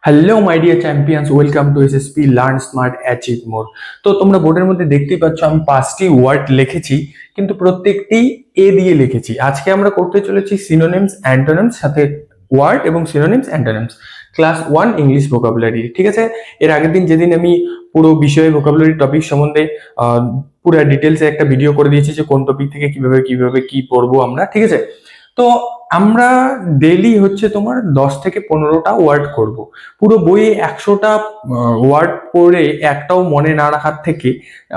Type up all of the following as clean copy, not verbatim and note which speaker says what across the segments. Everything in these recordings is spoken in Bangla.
Speaker 1: Hello my dear champions, welcome to SSP learn smart achieve more. তো তোমরা বোর্ডের মধ্যে দেখতেই পাচ্ছ আমি 5টি ওয়ার্ড লিখেছি, কিন্তু প্রত্যেকটি এ দিয়ে লিখেছি। আজকে আমরা করতে চলেছি সিনোনিমস অ্যান্টোনিমস, সাথে ওয়ার্ড এবং synonyms antonyms, class 1 English vocabulary. ঠিক আছে, এর আগের দিন যেদিন আমি পুরো বিষয়ে ভোকাবুলারি টপিক সম্বন্ধে পুরো ডিটেলসে একটা ভিডিও করে দিয়েছি যে কোন টপিক থেকে কিভাবে কিভাবে কি পড়বো আমরা। ঠিক আছে, তো আমরা ডেইলি হচ্ছে তোমার 10 থেকে 15টা ওয়ার্ড করব। পুরো বইয়ে 100টা ওয়ার্ড পড়ে একটাও মনে না রাখার থেকে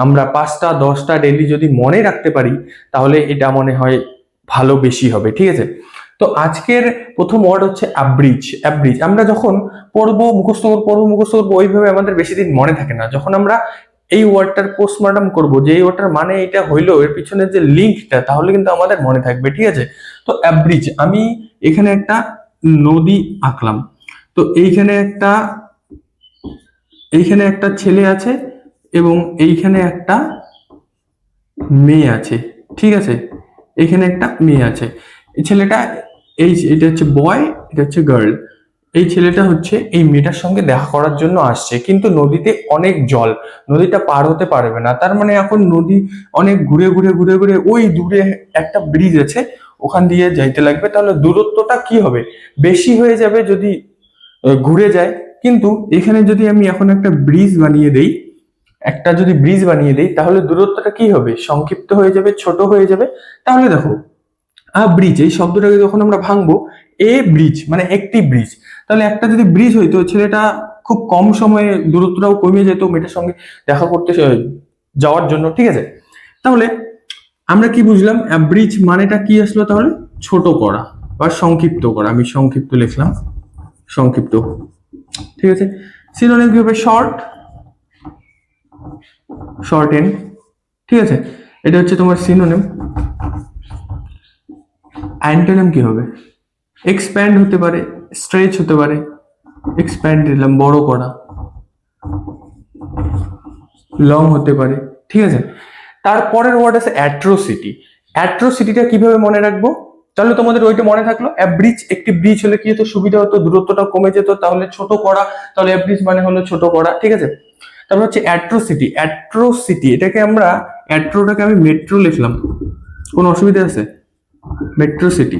Speaker 1: আমরা 5টা 10টা ডেইলি যদি মনে রাখতে পারি, তাহলে এটা মনে হয় ভালো বেশি হবে। ঠিক আছে, তো আজকের প্রথম ওয়ার্ড হচ্ছে অ্যাব্রিজ। অ্যাব্রিজ আমরা যখন পড়বো মুখস্থ করবো ওইভাবে আমাদের বেশি দিন মনে থাকে না। যখন আমরা এই ওয়ার্ডটার পোস্টমর্টম করবো, যে এই ওয়ার্ডটার মানে এটা হইলো, এর পিছনে যে লিঙ্কটা, তাহলে কিন্তু আমাদের মনে থাকবে। ঠিক আছে, তো অ্যাব্রিজ, আমি এখানে একটা নদী আঁকলাম। তো এইখানে একটা ছেলে আছে এবং এইখানে একটা মেয়ে আছে। ঠিক আছে, এইখানে একটা মেয়ে আছে। এই ছেলেটা, এটা হচ্ছে বয়, এটা হচ্ছে গার্ল। এই ছেলেটা হচ্ছে এই মেয়েটার সঙ্গে দেখা করার জন্য আসছে, কিন্তু নদীতে অনেক জল, নদীটা পার হতে পারবে না। তার মানে এখন নদী অনেক ঘুরে ঘুরে ঘুরে ঘুরে ওই দূরে একটা ব্রিজ আছে, ওখান দিয়ে যাইতে লাগবে। তাহলে দূরত্বটা কি হবে, বেশি হয়ে যাবে যদি ঘুরে যায়। কিন্তু এখানে যদি আমি এখন একটা ব্রিজ বানিয়ে দেই, তাহলে দূরত্বটা কি হবে, সংক্ষিপ্ত হয়ে যাবে, ছোট হয়ে যাবে। তাহলে দেখো, ব্রিজ এই শব্দটাকে যখন আমরা ভাঙবো, এ ব্রিজ মানে একটি ব্রিজ, তাহলে একটা যদি ব্রিজ হইতো, ছেলেটা খুব কম সময়ে দূরত্বটাও কমে যেত মেয়েটার সঙ্গে দেখা করতে যাওয়ার জন্য। ঠিক আছে, তাহলে আমরা কি বুঝলাম, ব্রিজ মানেটা কি আসলো, তাহলে ছোট করা বা সংক্ষিপ্ত করা। আমি সংক্ষিপ্ত লিখলাম, সংক্ষিপ্ত। ঠিক আছে, সিনোনিম কি হবে, শর্ট, শর্টেন। ঠিক আছে, এটা হচ্ছে তোমার সিনোনিম। অ্যান্টোনিম কি হবে, এক্সপ্যান্ড হতে পারে, স্ট্রেচ হতে পারে। এক্সপ্যান্ড দিলাম, বড় করা, লং হতে পারে। ঠিক আছে, তারপরের ওয়ার্ড আছে অ্যাট্রোসিটি। অ্যাট্রোসিটিটা কিভাবে মনে রাখবো, তাহলে তোমাদের ওইটা মনে থাকলো। অ্যাব্রিজ, একটি ব্রিজ হলে কি হতো, সুবিধা হতো, দূরত্বটা কমে যেত। তাহলে ছোট করা, তাহলে অ্যাব্রিজ মানে হলো ছোট করা। ঠিক আছে, তারপর হচ্ছে অ্যাট্রোসিটি। অ্যাট্রোসিটি এটাকে আমরা, অ্যাট্রোটাকে আমি মেট্রো লিখলাম, কোনো অসুবিধা আছে? মেট্রো সিটি,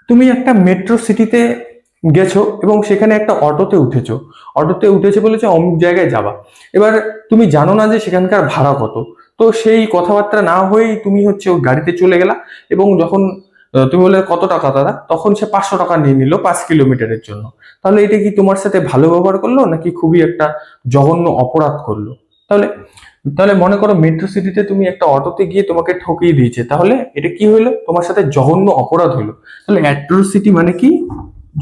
Speaker 1: তুমি একটা মেট্রো সিটিতে গেছো এবং সেখানে একটা অটোতে উঠেছে বলেছে অমুক জায়গায় যাবা। এবার তুমি জানো না যে সেখানকার ভাড়া কত, তো সেই কথাবার্তা না হয়েই তুমি হচ্ছে ওই গাড়িতে চলে গেলা। এবং যখন তুমি বলে কত টাকা দাদা, তখন সে 500 টাকা নিয়ে নিল 5 কিলোমিটারের জন্য। তাহলে এটা কি তোমার সাথে ভালো ব্যবহার করলো, নাকি খুবই একটা জঘন্য অপরাধ করলো? তাহলে তাহলে মনে করো মেট্রো সিটিতে তুমি একটা অটোতে গিয়ে তোমাকে ঠকিয়ে দিয়েছে, তাহলে এটা কি হইলো, তোমার সাথে জঘন্য অপরাধ হইলো। তাহলে অ্যাট্রোসিটি মানে কি,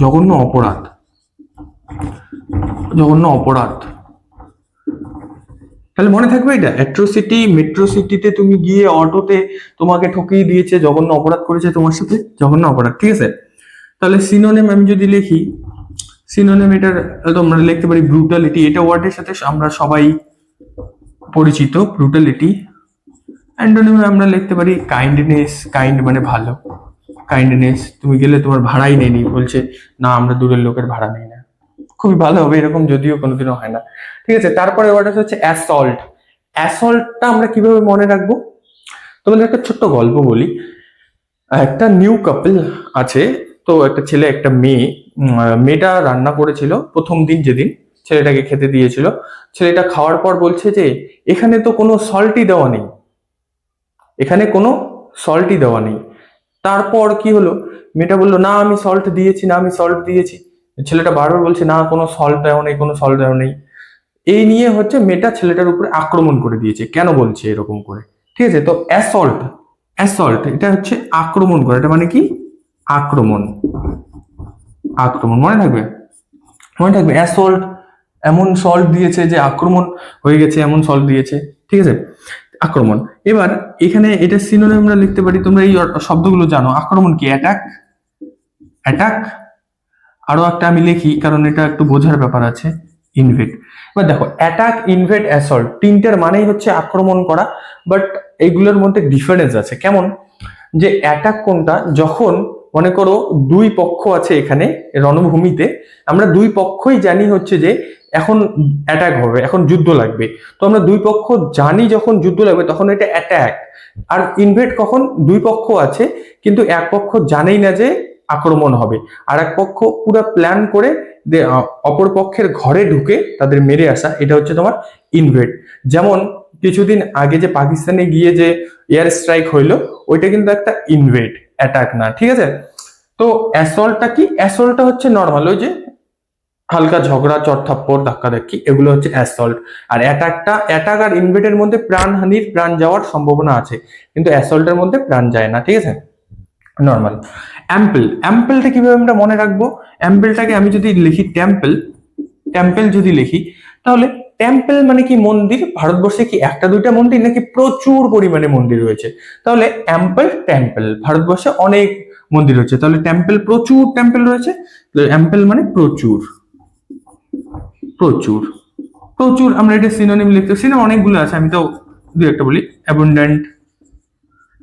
Speaker 1: জঘন্য অপরাধ, জঘন্য অপরাধ। তাহলে মনে থাকবে এটা, অ্যাট্রোসিটি। মেট্রো সিটিতে তুমি গিয়ে অটোতে তোমাকে ঠকিয়ে দিয়েছে, জঘন্য অপরাধ করেছে তোমার সাথে, জঘন্য অপরাধ। ঠিক আছে, তাহলে সিনোনিম আমি যদি লিখি, সিনোনিম এটার তোমরা লিখতে পারি ব্রুটালিটি। এটা ওয়ার্ডের সাথে আমরা সবাই পরিচিত, ব্রুটালিটি। অ্যান্টোনিমে আমরা লিখতে পারি কাইন্ডনেস। কাইন্ড মানে ভালো, কাইন্ডনেস। তুমি গেলে তোমার ভাড়াই নেয়নি, বলছে না আমরা দূরের লোকের ভাড়া নেই না, খুবই ভালো হবে এরকম, যদিও কোনোদিনও হয় না। ঠিক আছে, তারপরে ওয়ার্ড হচ্ছে অ্যাসল্ট। অ্যাসল্টটা আমরা কিভাবে মনে রাখবো, তোমাদের একটা ছোট্ট গল্প বলি। একটা নিউ কাপল আছে, তো একটা ছেলে একটা মেয়ে। মেয়েটা রান্না করেছিল প্রথম দিন, যেদিন ছেলেটাকে খেতে দিয়েছিল। ছেলেটা খাওয়ার পর বলছে যে এখানে তো কোনো সল্টই দেওয়া নেই, এখানে কোনো সল্টই দেওয়া নেই। তারপর কি হলো, মেয়েটা বললো না আমি সল্ট দিয়েছি, না আমি সল্ট দিয়েছি। ছেলেটা বারবার বলছে না কোনো সল্ট দেওয়া নেই, কোনো সল্ট দেওয়া নেই। এই নিয়ে হচ্ছে মেয়েটা ছেলেটার উপরে আক্রমণ করে দিয়েছে, কেন বলছে এরকম করে। ঠিক আছে, তো অ্যাসল্ট, অ্যাসল্ট এটা হচ্ছে আক্রমণ করা। এটা মানে কি, আক্রমণ, আক্রমণ। মনে থাকবে, মনে থাকবে, অ্যাসল্ট এমন সল্ট দিয়েছে যে আক্রমণ হয়ে গেছে, এমন সল্ট দিয়েছে। ঠিক আছে, আক্রমণ। এবার এখানে এটা সিনোনিম আমরা লিখতে পারি, তোমরা এই শব্দগুলো জানো। আক্রমণ কি, অ্যাটাক, অ্যাটাক। আরো একটা আমি লিখি কারণ এটা একটু বোঝার ব্যাপার আছে, ইনভেড। এবার দেখো, অ্যাটাক, ইনভেড, অ্যাসল্ট, তিনটার মানেই হচ্ছে আক্রমণ করা। বাট এইগুলোর মধ্যে ডিফারেন্স আছে। কেমন, যে অ্যাটাক কোনটা, যখন মনে করো দুই পক্ষ আছে এখানে রণভূমিতে, আমরা দুই পক্ষই জানি হচ্ছে যে এখন অ্যাটাক হবে, এখন যুদ্ধ লাগবে। তো আমরা দুই পক্ষ জানি যখন যুদ্ধ লাগবে তখন এটা অ্যাটাক। আর ইনভেড কখন? দুই পক্ষ আছে কিন্তু এক পক্ষ জানেই না যে আক্রমণ হবে, আর এক পক্ষ পুরো প্ল্যান করে অপর পক্ষের ঘরে ঢুকে তাদের মেরে আসা, এটা হচ্ছে তোমার ইনভেড। যেমন কিছুদিন আগে যে পাকিস্তানে গিয়ে যে এয়ার স্ট্রাইক হইলো, ওইটা কিন্তু একটা ইনভেড, অ্যাটাক না, ঠিক আছে? তো অ্যাসল্টটা কি? অ্যাসল্টটা হচ্ছে নর্মাল ওই যে হালকা ঝগড়া, চড়থাপ্পড়, ধাক্কাধাক্কি, এগুলো হচ্ছে অ্যাসল্ট। আর অ্যাটাক আর ইনভেডের মধ্যে প্রাণহানির, প্রাণ যাওয়ার সম্ভাবনা আছে, কিন্তু অ্যাসল্টের মধ্যে প্রাণ যায় না, ঠিক আছে? নর্মাল। অ্যাম্পেলটা কিভাবে আমরা মনে রাখবো? অ্যাম্পেলটাকে আমি যদি লিখি টেম্পল যদি লিখি, তাহলে টেম্পল মানে কি? মন্দির। ভারতবর্ষে কি একটা দুইটা মন্দির নাকি প্রচুর পরিমাণে মন্দির রয়েছে? তাহলে অ্যাম্পল টেম্পল, ভারতবর্ষে অনেক মন্দির রয়েছে, তাহলে টেম্পল, প্রচুর টেম্পল রয়েছে। অ্যাম্পল মানে প্রচুর, প্রচুর, প্রচুর। আমরা এটা সিনোনিম লিখতে, সিনোনিম অনেকগুলো আছে, আমি তো দু একটা বলি।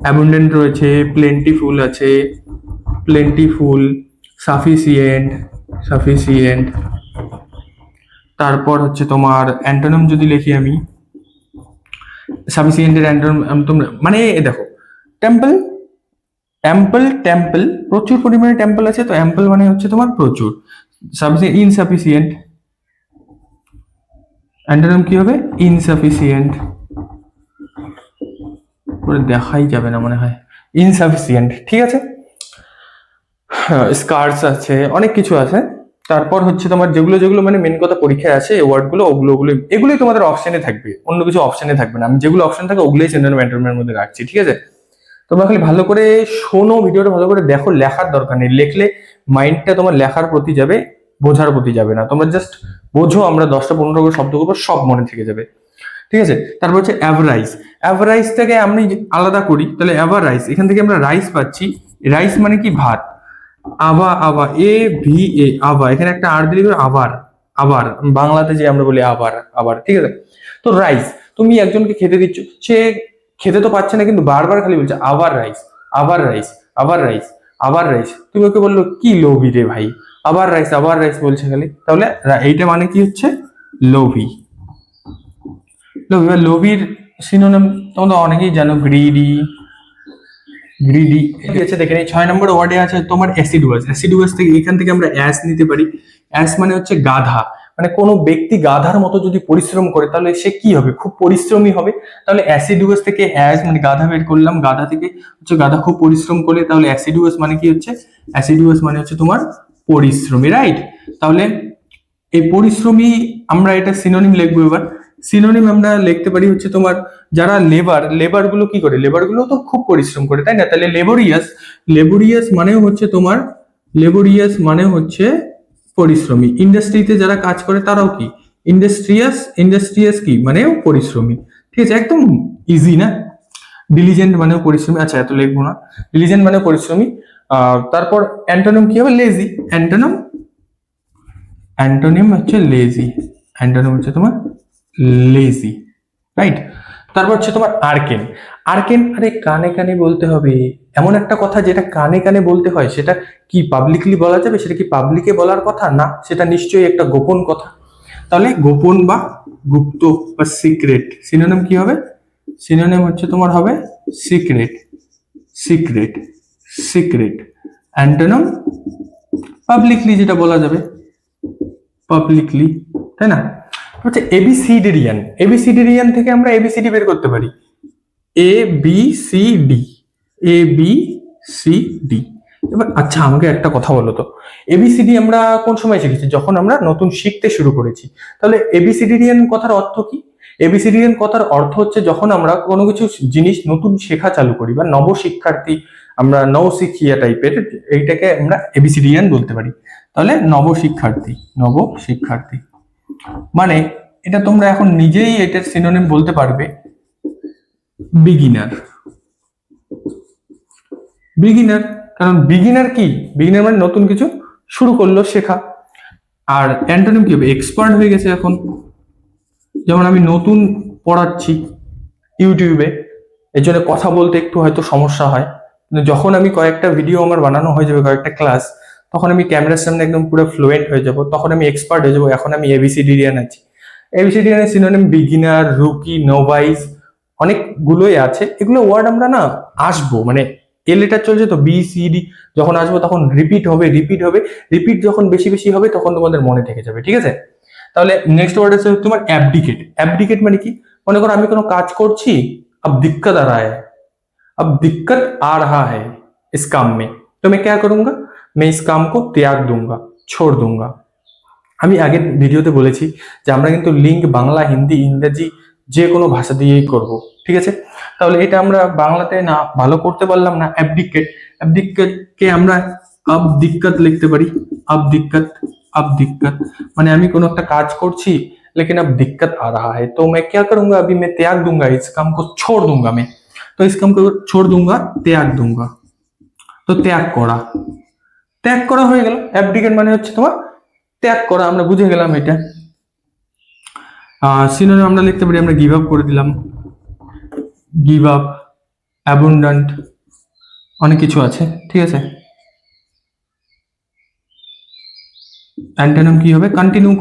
Speaker 1: অ্যাবুন্ডেন্ট রয়েছে, প্লেন্টিফুল আছে, প্লেন্টিফুল, সাফিসিয়েন্ট। তারপর হচ্ছে তোমার অ্যান্টোনিম যদি লিখি আমি, সাফিসিয়েন্টের অ্যান্টোনিম তোমরা মানে দেখো, টেম্পল, টেম্পল, প্রচুর পরিমাণে টেম্পল আছে, তো অ্যাম্পল মানে হচ্ছে তোমার প্রচুর। সাফিসিয়েন্ট, ইনসাফিসিয়েন্ট, অ্যান্টোনিম কি হবে? ইনসাফিসিয়েন্ট। দেখাই যাবে না মনে হয়, ইনসাফিসিয়েন্ট, ঠিক আছে? স্কার্স আছে, অনেক কিছু আছে। তারপর হচ্ছে তোমার যেগুলো যেগুলো মানে মেন কথা পরীক্ষায় আছে, এই ওয়ার্ডগুলো, এগুলোই তোমাদের অপশনে থাকবে, অন্য কিছু অপশনে থাকবে না। আমি যেগুলো অপশন থাকে ওগুলোই সিনোনিম অ্যান্টোনিমের মধ্যে রাখছি, ঠিক আছে? তোমরা খালি ভালো করে শোনো, ভিডিওটা ভালো করে দেখো, লেখার দরকার নেই, লিখলে মাইন্ডটা তোমার লেখার প্রতি যাবে, বোঝার প্রতি যাবে না। তোমরা জাস্ট বোঝো, আমরা 10টা 15টা করে শব্দ করবো, সব মনে থেকে যাবে, ঠিক আছে? তারপর হচ্ছে অ্যাভারাইজ। অ্যাভারাইজটাকে আমি আলাদা করি, তাহলে অ্যাভারাইজ, এখান থেকে আমরা রাইস পাচ্ছি। রাইস মানে কি? ভাত। আবা আবা, এখানে একটা আর দিলে আবার, আবার বাংলাতে যে আমরা বলি আবার, আবার, ঠিক আছে? তো রাইস, তুমি একজনকে খেতে দিচ্ছ, সে খেতে তো পাচ্ছে না, কিন্তু বারবার খালি বলছে আবার রাইস, আবার রাইস, আবার রাইস, আবার রাইস। তুমি ওকে বললো কি লোভী রে ভাই, আবার রাইস বলছে খালি, তাহলে এইটা মানে কি হচ্ছে? লোভী। লোভী বা লোভীর সিনোনিম তোমরা অনেকেই জানো, গ্রিডি, আছে। দেখে নিই 6 নম্বর ওয়ার্ডে আছে তোমার অ্যাসিডুয়াস থেকে, এখান থেকে আমরা অ্যাস নিতে পারি। অ্যাস মানে হচ্ছে গাধা, মানে কোনো ব্যক্তি গাধার মতো যদি পরিশ্রম করে তাহলে সে কি হবে? খুব পরিশ্রমী হবে। তাহলে অ্যাসিডুয়াস থেকে অ্যাস মানে গাধা বের করলাম, গাধা থেকে হচ্ছে গাধা খুব পরিশ্রম করলে, তাহলে অ্যাসিডুয়াস মানে কি হচ্ছে? অ্যাসিডুয়াস মানে হচ্ছে তোমার পরিশ্রমী, রাইট? তাহলে এই পরিশ্রমী, আমরা এটা সিনোনিম লিখবো এবার। সিনোনিম আমরা লিখতে পারি হচ্ছে তোমার, যারা লেবার গুলো কি করে? লেবার গুলো তো খুব পরিশ্রম করে, তাই না? তাহলে লেবোরিয়াস মানেও হচ্ছে তোমার, লেবোরিয়াস মানে হচ্ছে পরিশ্রমী। ইন্ডাস্ট্রিতে যারা কাজ করে তারাও কি? ইন্ডাস্ট্রিয়াস কি মানেও পরিশ্রমী, ঠিক আছে? একদম ইজি না? ডিলিজেন্ট মানেও পরিশ্রমী, আচ্ছা এত লিখবো না। ডিলিজেন্ট মানে পরিশ্রমী। তারপর অ্যান্টোনিম কি হবে? লেজি। অ্যান্টোনিম হচ্ছে লেজি, অ্যান্টোনিম হচ্ছে তোমার লেজি, রাইট? তারপর হচ্ছে তোমার আর্কেন। আরে কানে কানে বলতে হবে, এমন একটা কথা যেটা কানে কানে বলতে হয়, সেটা কি পাবলিকলি বলা যাবে? সেটা কি পাবলিকে বলার কথা না, সেটা নিশ্চয়ই একটা গোপন কথা। তাহলে গোপন বা গুপ্ত বা সিক্রেট, সিনোনিম কি হবে? সিনোনিম হচ্ছে তোমার হবে secret, secret, secret. Antonym publicly যেটা বলা যাবে, পাবলিকলি, তাই না? হচ্ছে এবিসিডেরিয়ান থেকে আমরা এবিসিডি বের করতে পারি, এবিসিডি। এবার আচ্ছা আমাকে একটা কথা বলো তো, এবিসিডি আমরা কোন সময় শিখেছি? যখন আমরা নতুন শিখতে শুরু করেছি। তাহলে এবিসিডেরিয়ান কথার অর্থ কি? এবিসিডেরিয়ান কথার অর্থ হচ্ছে যখন আমরা কোনো কিছু জিনিস নতুন শেখা চালু করি, বা নবশিক্ষার্থী, আমরা নবশিক্ষিয়া টাইপের, এইটাকে আমরা এবিসিডেরিয়ান বলতে পারি। তাহলে নবশিক্ষার্থী মানে, এটা তোমরা এখন নিজেই এটার সিনোনিম বলতে পারবে, বিগিনার। কারণ বিগিনার কি? বিগিনার মানে নতুন কিছু শুরু করলো শেখা। আর অ্যান্টোনিম কি হবে? এক্সপার্ট হয়ে গেছে এখন। যেমন আমি নতুন পড়াচ্ছি ইউটিউবে, এর জন্য কথা বলতে একটু হয়তো সমস্যা হয়, যখন আমি কয়েকটা ভিডিও আমার বানানো হয়ে যাবে, কয়েকটা ক্লাস, তখন আমি ক্যামেরার সামনে একদম পুরো ফ্লুয়েন্ট হয়ে যাব, তখন আমি এক্সপার্ট হয়ে যাবো। এখন আমি এবিসিডিয়ান আছি। এবিসিডিয়ানের সিনোনিম বিগিনার, রুকি, নোভাইস, অনেকগুলোই আছে। এগুলো ওয়ার্ড আমরা না আসবো, মানে এ লেটার চলছে তো, বি সি ডি, যখন আসবো তখন রিপিট হবে, রিপিট যখন বেশি বেশি হবে তখন তোমাদের মনে থেকে যাবে, ঠিক আছে? তাহলে নেক্সট ওয়ার্ড আছে তোমার অ্যাবডিকেট। অ্যাবডিকেট মানে কি? মনে করো আমি কোনো কাজ করছি, अब दिक्कत आ रहा है, अब दिक्कत आ रहा है इस काम में, तो मैं क्या करूंगा? मैं इस काम को त्याग दूंगा, छोड़ दूंगा। আমি আগের ভিডিওতে বলেছি যে আমরা কিন্তু লিঙ্ক বাংলা, হিন্দি, ইংরেজি যে কোনো ভাষা দিয়েই করব, ঠিক আছে? তাহলে এটা আমরা বাংলাতে না ভালো করতে পারলাম না, অ্যাবডিকেট। কে আমরা আব দিক্কত লিখতে পারি, আব দিক্কত মানে আমি কোনো একটা কাজ করছি, लेकिन अब दिक्कत आ रहा है, तो मैं क्या करूंगा? अभी मैं त्याग दूंगा, इस काम को छोड़ दूंगा मैं। तो इस काम को छोड़ दूंगा, त्याग दूंगा। তো ত্যাগ করা হয়ে গেল। অ্যাবডিকেট মানে হচ্ছে তোমার ত্যাগ করা, আমরা বুঝে গেলাম এটা। সিনোনিম আমরা লিখতে পারি, আমরা গিভ আপ করে দিলাম, গিভ আপ, অ্যাবুন্ডেন্ট, অনেক কিছু আছে, ঠিক আছে? অ্যান্টোনিম কি হবে? কন্টিনিউ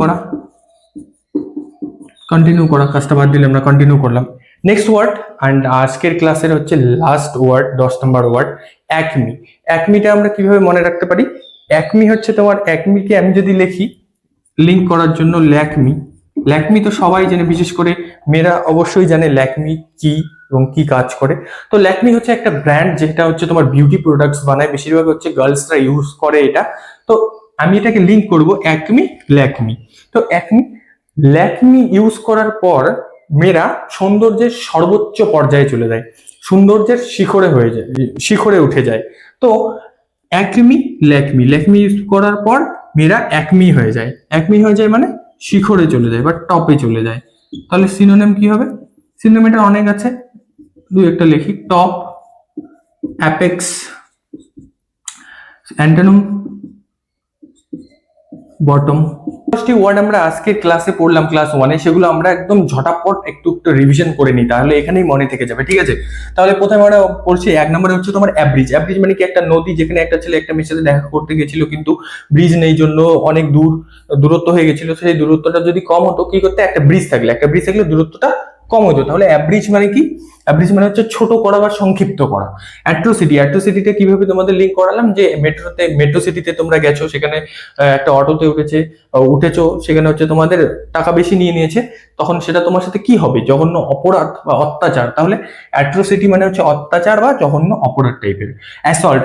Speaker 1: করা, কাজটা বাদ দিলে আমরা কন্টিনিউ করলাম। নেক্সট ওয়ার্ড, অ্যান্ড আজকের ক্লাসের হচ্ছে লাস্ট ওয়ার্ড, 10 নম্বর ওয়ার্ড, অ্যাকমি। অ্যাকমিটা আমরা কিভাবে মনে রাখতে পারি? অ্যাকমি হচ্ছে তোমার, অ্যাকমিকে আমি যদি লিখি লিঙ্ক করার জন্য, ল্যাকমি তো সবাই জানে, বিশেষ করে মেয়েরা অবশ্যই জানে ল্যাকমি কি এবং কি কাজ করে। তো ল্যাকমি হচ্ছে একটা ব্র্যান্ড, যেটা হচ্ছে তোমার বিউটি প্রোডাক্টস বানায়, বেশিরভাগ হচ্ছে গার্লসরা ইউজ করে এটা। তো আমি এটাকে লিঙ্ক করব ল্যাকমি। তো ল্যাকমি ইউজ করার পর মেয়েরা সৌন্দর্যের সর্বোচ্চ পর্যায়ে চলে যায়, সৌন্দর্যের শিখরে উঠে যায়। তো ল্যাকমি ইউজ করার পর মেয়েরা একমি হয়ে যায়, মানে শিখরে চলে যায় বা টপে চলে যায়। তাহলে সিনোনিম কি হবে? সিনোনিম এটা অনেক আছে, দুই একটা লিখি, টপ, অ্যাপেক্স, অ্যান্টোনিম বটম। 10টি ওয়ার্ড আমরা আজকের ক্লাসে পড়লাম, ক্লাস 1-এ, সেগুলো আমরা একদম ঝটাপট একটু রিভিশন করে নিই, তাহলে এখানেই মনে থেকে যাবে, ঠিক আছে? তাহলে প্রথমে আমরা পড়ছি, 1 নম্বরে হচ্ছে তোমার অ্যাব্রিজ। অ্যাব্রিজ মানে কি? একটা নদী, যেখানে একটা ছেলে একটা মেয়ের সাথে দেখা করতে গেছিল, কিন্তু ব্রিজ নেই জন্য অনেক দূরত্ব হয়ে গেছিল। সেই দূরত্বটা যদি কম হতো, কি করতে? একটা ব্রিজ থাকলে দূরত্বটা কম হতো। তাহলে অ্যাব্রিজ মানে কি? অ্যাব্রিজ মানে হচ্ছে ছোট করা বা সংক্ষিপ্ত করা। অ্যাট্রোসিটিটা কিভাবে তোমাদের লিঙ্ক করালাম, যে মেট্রো সিটিতে তোমরা গেছো, সেখানে একটা অটোতে উঠেছো, সেখানে হচ্ছে তোমাদের টাকা বেশি নিয়ে নিয়েছে, তখন সেটা তোমার সাথে কি হবে? জঘন্য অপরাধ বা অত্যাচার। তাহলে অ্যাট্রোসিটি মানে হচ্ছে অত্যাচার বা জঘন্য অপরাধ টাইপের।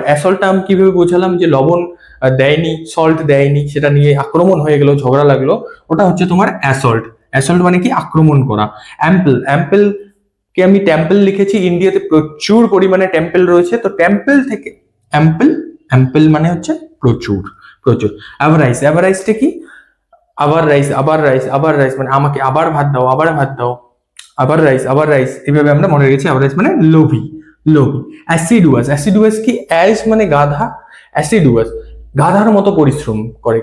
Speaker 1: অ্যাসল্টটা আমি কিভাবে বোঝালাম, যে লবণ দেয়নি, সল্ট দেয়নি, সেটা নিয়ে আক্রমণ হয়ে গেল, ঝগড়া লাগলো, ওটা হচ্ছে তোমার অ্যাসল্ট মানে কি? আক্রমণ করা। অ্যাম্পেল কে আমি টেম্পল লিখেছি, ইন্ডিয়াতে প্রচুর পরিমাণে টেম্পল রয়েছে, তো টেম্পল থেকে অ্যাম্পেল মানে হচ্ছে প্রচুর। অ্যাভারাইজটা কি? আবার রাইস মানে আমাকে আবার ভাত দাও, আবার রাইস, এইভাবে আমরা মনে রেখেছি। অ্যাভারাইজ মানে লোভী। অ্যাসিডুয়াস কি? অ্যাস মানে গাধা, অ্যাসিডুয়াস গাধার মতো পরিশ্রম করে,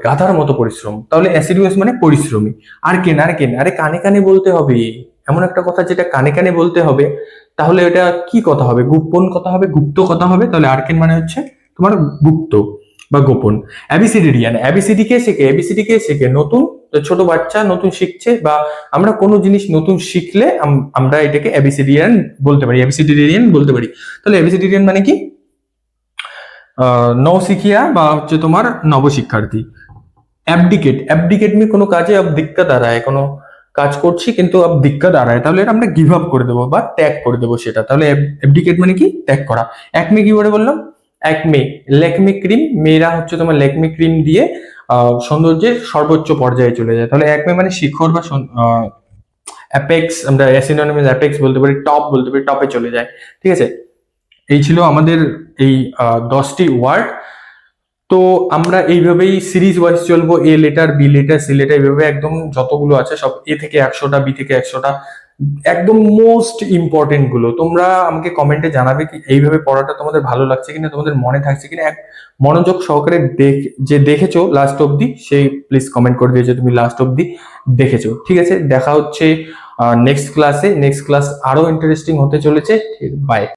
Speaker 1: তাহলে অ্যাসিডুয়াস মানে পরিশ্রমী। আরকেন, আরে কানে কানে বলতে হবে, এমন একটা কথা যেটা কানে কানে বলতে হবে, তাহলে এটা কি কথা হবে? গোপন কথা হবে, গুপ্ত কথা হবে। তাহলে আরকেন মানে হচ্ছে তোমার গুপ্ত বা গোপন। এবিসিডি কে শেখে? নতুন, ছোট বাচ্চা নতুন শিখছে, বা আমরা কোনো জিনিস নতুন শিখলে আমরা এটাকে এবিসিডিয়ান বলতে পারি। তাহলে এবিসিডিয়ান মানে কি? নৌশিখিয়া বা হচ্ছে তোমার নবশিক্ষার্থী। অ্যাবডিকেট নিয়ে কোনো কাজে আব দিক্কত আ রা হ্যায়, কোনো কাজ করছি কিন্তু আব দিক্কত আ রা হ্যায়, তাহলে এটা আমরা গিভ আপ করে দেবো বা ত্যাগ করে দেবো সেটা। তাহলে অ্যাবডিকেট মানে কি? ত্যাগ করা। একমে কি করে বললাম? ল্যাকমে ক্রিম, মেয়েরা হচ্ছে তোমার ল্যাকমে ক্রিম দিয়ে সৌন্দর্যের সর্বোচ্চ পর্যায়ে চলে যায়। তাহলে একমে মানে শিখর বা অ্যাপেক্স, আমরা সিনোনিমাস অ্যাপেক্স বলতে পারি, টপ বলতে পারি, টপে চলে যায়, ঠিক আছে? এই ছিল আমাদের এই 10টি ওয়ার্ড। তো আমরা এইভাবেই সিরিজ ওয়াইজ চলবো, A letter, B letter, C letter, এইভাবে একদম যতগুলো আছে সব, এ থেকে 100টা, বি থেকে 100টা, একদম মোস্ট ইম্পর্টেন্ট গুলো। তোমরা আমাকে কমেন্টে জানাবে কি এইভাবে পড়াটা তোমাদের ভালো লাগছে কিনা, তোমাদের মনে থাকছে কিনা। এক মনোযোগ সহকারে যে দেখেছো লাস্ট অব্দি, সেই প্লিজ কমেন্ট করে দিও যে তুমি লাস্ট অব্দি দেখেছো, ঠিক আছে? দেখা হচ্ছে নেক্সট ক্লাস আরো ইন্টারেস্টিং হতে চলেছে। বাই।